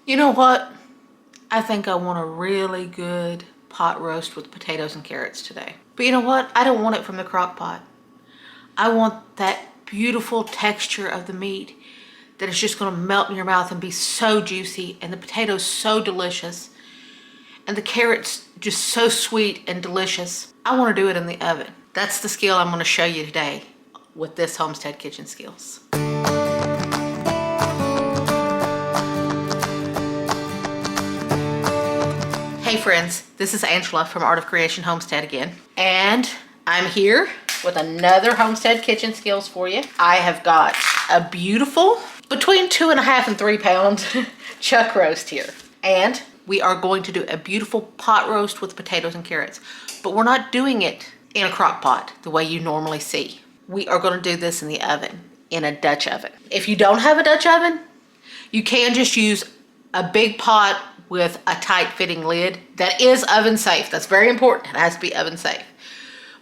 You know what? I think I want a really good pot roast with potatoes and carrots today. But you know what? I don't want it from the crock pot. I want that beautiful texture of the meat that is just gonna melt in your mouth and be so juicy, and the potatoes so delicious, and the carrots just so sweet and delicious. I wanna do it in the oven. That's the skill I'm gonna show you today with this Homestead Kitchen Skills. Hey friends, this is Angela from Art of Creation Homestead again, and I'm here with another Homestead Kitchen Skills for you. I have got a beautiful, between 2.5 and 3 pound chuck roast here, and we are going to do a beautiful pot roast with potatoes and carrots, but we're not doing it in a crock pot the way you normally see. We are going to do this in the oven, in a Dutch oven. If you don't have a Dutch oven, you can just use a big pot with a tight fitting lid that is oven safe. That's very important. It has to be oven safe.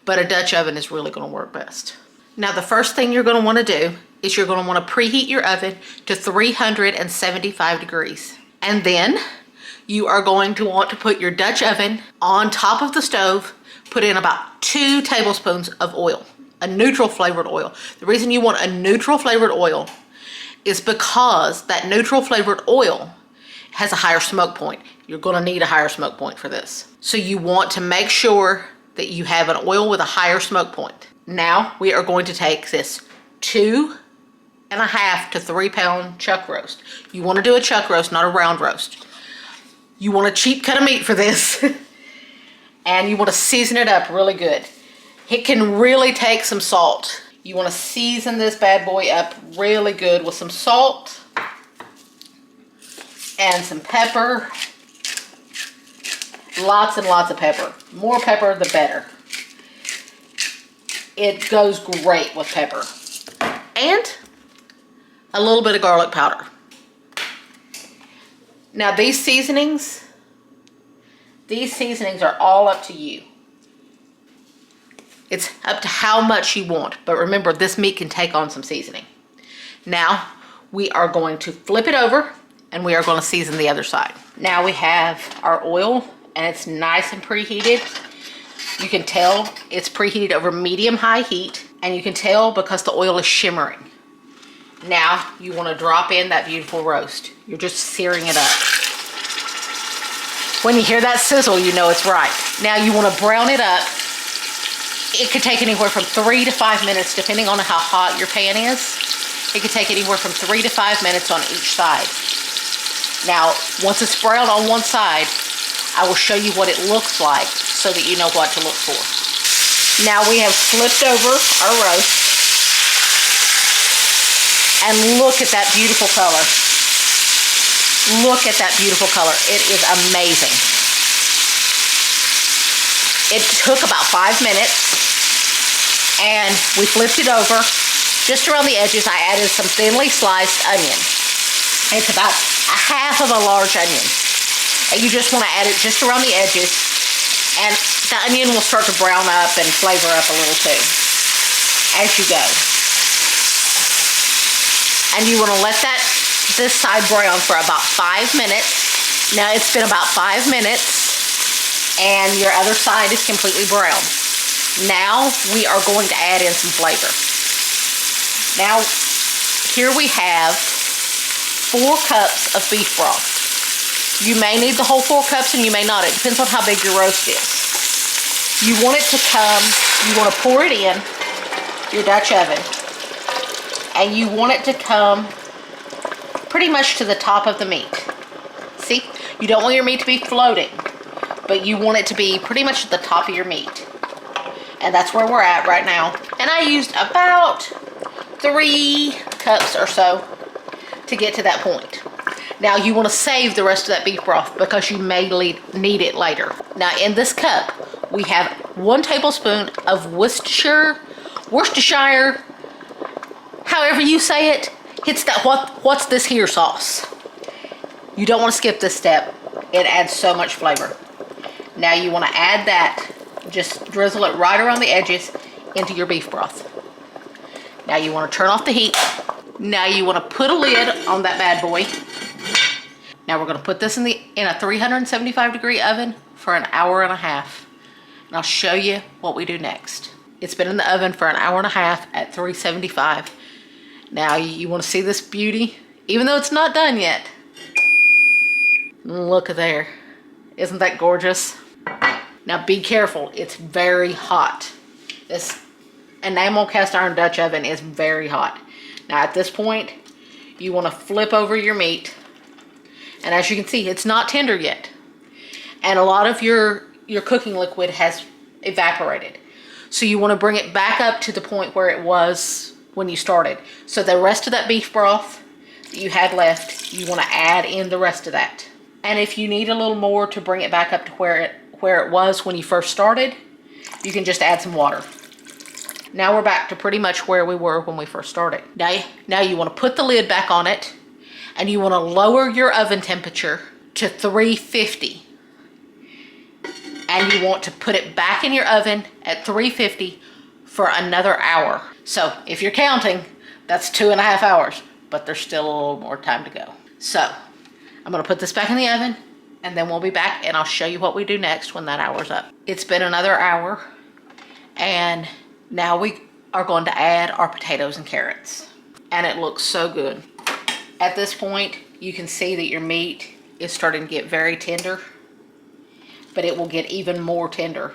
But a Dutch oven is really going to work best. Now the first thing you're going to want to do is you're going to want to preheat your oven to 375 degrees. And then you are going to want to put your Dutch oven on top of the stove, put in about 2 tablespoons of oil, a neutral flavored oil. The reason you want a neutral flavored oil is because that neutral flavored oil has a higher smoke point. You're going to need a higher smoke point for this. So you want to make sure that you have an oil with a higher smoke point. Now we are going to take this 2.5 to 3 pound chuck roast. You want to do a chuck roast, not a round roast. You want a cheap cut of meat for this. And you want to season it up really good. It can really take some salt. You want to season this bad boy up really good with some salt and some pepper. Lots and lots of pepper. More pepper, the better. It goes great with pepper. And a little bit of garlic powder. Now these seasonings are all up to you. It's up to how much you want, but remember, this meat can take on some seasoning. Now we are going to flip it over and we are going to season the other side. Now we have our oil and it's nice and preheated. You can tell it's preheated over medium-high heat, and you can tell because the oil is shimmering. Now you want to drop in that beautiful roast. You're just searing it up. When you hear that sizzle, you know it's right. Now you want to brown it up. It could take anywhere from 3 to 5 minutes, depending on how hot your pan is. It could take anywhere from 3 to 5 minutes on each side. Now, once it's browned on one side, I will show you what it looks like so that you know what to look for. Now we have flipped over our roast. And look at that beautiful color. Look at that beautiful color. It is amazing. It took about 5 minutes. And we flipped it over. Just around the edges, I added some thinly sliced onion. It's about 1/2 of a large onion. And you just want to add it just around the edges. And the onion will start to brown up and flavor up a little too as you go. And you want to let this side brown for about 5 minutes. Now it's been about 5 minutes and your other side is completely brown. Now we are going to add in some flavor. Now here we have 4 cups of beef broth. You may need the whole 4 cups and you may not. It depends on how big your roast is. You want it to come, you want to pour it in your Dutch oven. And you want it to come pretty much to the top of the meat. See? You don't want your meat to be floating, but you want it to be pretty much at the top of your meat. And that's where we're at right now. And I used about 3 cups or so to get to that point. Now you want to save the rest of that beef broth because you may need it later. Now in this cup, we have 1 tablespoon of Worcestershire, however you say it. It's that what's this here sauce. You don't want to skip this step. It adds so much flavor. Now you want to add that, just drizzle it right around the edges into your beef broth. Now you want to turn off the heat. Now you want to put a lid on that bad boy. Now we're gonna put this in a 375-degree oven for an hour and a half. And I'll show you what we do next. It's been in the oven for an hour and a half at 375. Now you wanna see this beauty? Even though it's not done yet. Look at there. Isn't that gorgeous? Now be careful, it's very hot. This enamel cast iron Dutch oven is very hot. Now at this point, you wanna flip over your meat. And as you can see, it's not tender yet. And a lot of your cooking liquid has evaporated. So you wanna bring it back up to the point where it was when you started. So the rest of that beef broth that you had left, you wanna add in the rest of that. And if you need a little more to bring it back up to where it was when you first started, you can just add some water. Now we're back to pretty much where we were when we first started. Now you want to put the lid back on it, and you want to lower your oven temperature to 350. And you want to put it back in your oven at 350 for another hour. So if you're counting, that's 2.5 hours, but there's still a little more time to go. So I'm gonna put this back in the oven, and then we'll be back and I'll show you what we do next when that hour's up. It's been another hour, and now we are going to add our potatoes and carrots. And it looks so good. At this point, you can see that your meat is starting to get very tender, but it will get even more tender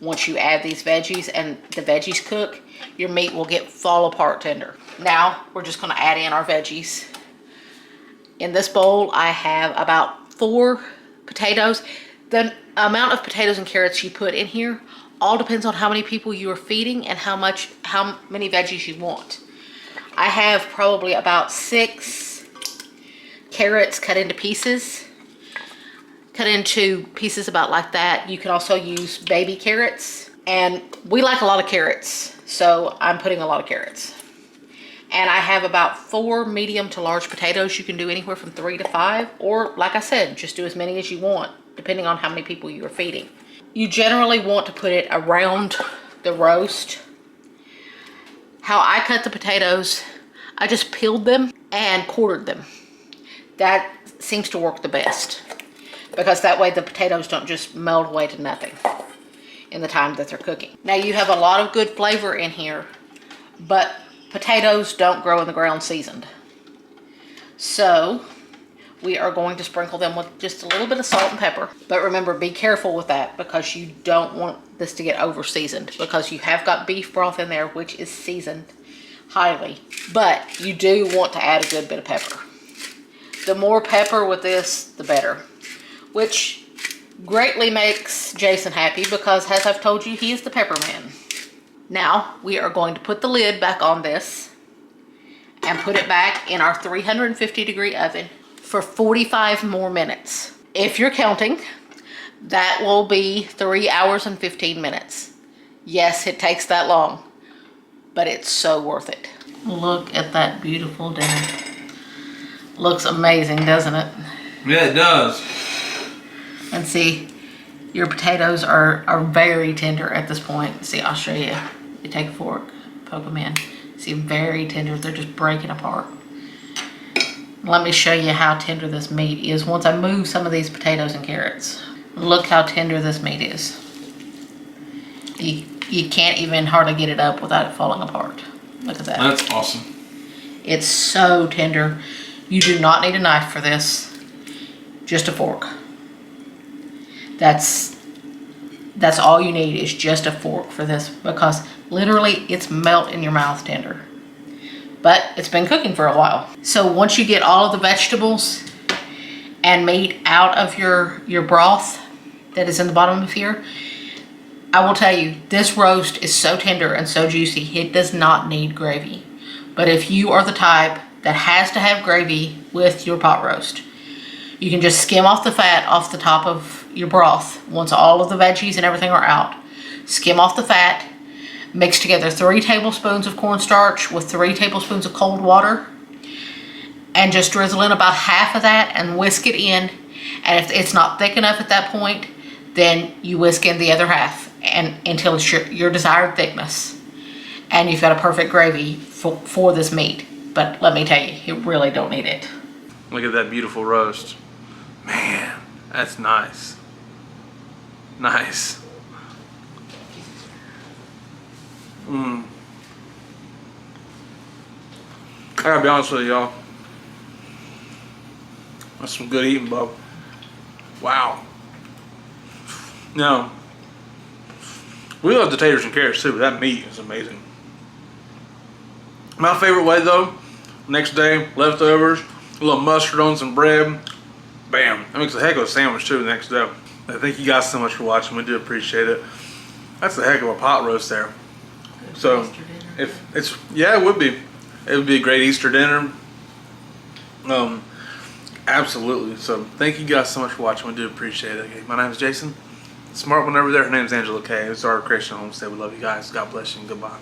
once you add these veggies and the veggies cook. Your meat will fall apart tender. Now we're just gonna add in our veggies. In this bowl, I have about 4 potatoes. The amount of potatoes and carrots you put in here all depends on how many people you are feeding and how many veggies you want. I have probably about 6 carrots cut into pieces. Cut into pieces about like that. You can also use baby carrots. And we like a lot of carrots, so I'm putting a lot of carrots. And I have about 4 medium to large potatoes. You can do anywhere from 3 to 5, or like I said, just do as many as you want, depending on how many people you are feeding. You generally want to put it around the roast. How I cut the potatoes, I just peeled them and quartered them. That seems to work the best, because that way the potatoes don't just melt away to nothing in the time that they're cooking. Now you have a lot of good flavor in here, but potatoes don't grow in the ground seasoned. So we are going to sprinkle them with just a little bit of salt and pepper. But remember, be careful with that, because you don't want this to get over seasoned, because you have got beef broth in there, which is seasoned highly. But you do want to add a good bit of pepper. The more pepper with this, the better. Which greatly makes Jason happy, because as I've told you, he is the pepper man. Now we are going to put the lid back on this and put it back in our 350-degree oven for 45 more minutes. If you're counting, that will be 3 hours and 15 minutes. Yes, it takes that long, but it's so worth it. Look at that beautiful dinner. Looks amazing, doesn't it? Yeah, it does. And see, your potatoes are very tender at this point. See, I'll show you. You take a fork, poke them in. See, very tender. They're just breaking apart. Let me show you how tender this meat is once I move some of these potatoes and carrots. Look how tender this meat is. You can't even hardly get it up without it falling apart. Look at that. That's awesome. It's so tender. You do not need a knife for this. Just a fork. That's all you need, is just a fork for this, because literally it's melt in your mouth tender. But it's been cooking for a while. So once you get all of the vegetables and meat out of your broth that is in the bottom of here, I will tell you, this roast is so tender and so juicy, it does not need gravy. But if you are the type that has to have gravy with your pot roast, you can just skim off the fat off the top of your broth once all of the veggies and everything are out. Skim off the fat, mix together 3 tablespoons of cornstarch with 3 tablespoons of cold water, and just drizzle in about half of that and whisk it in. And if it's not thick enough at that point, then you whisk in the other half and until it's your desired thickness. And you've got a perfect gravy for this meat. But let me tell you, you really don't need it. Look at that beautiful roast. That's nice. Nice. I gotta be honest with y'all. That's some good eating, bub. Wow. Now, we love the taters and carrots too, but that meat is amazing. My favorite way though, next day, leftovers, a little mustard on some bread. Bam. That makes a heck of a sandwich too the next day. Thank you guys so much for watching. We do appreciate it. That's a heck of a pot roast there. So, if it's, yeah, it would be. It would be a great Easter dinner. Absolutely. So, thank you guys so much for watching. We do appreciate it. Okay, my name is Jason. Smart one over there. Her name's Angela K. It's our Creation Homestead. We love you guys. God bless you and goodbye.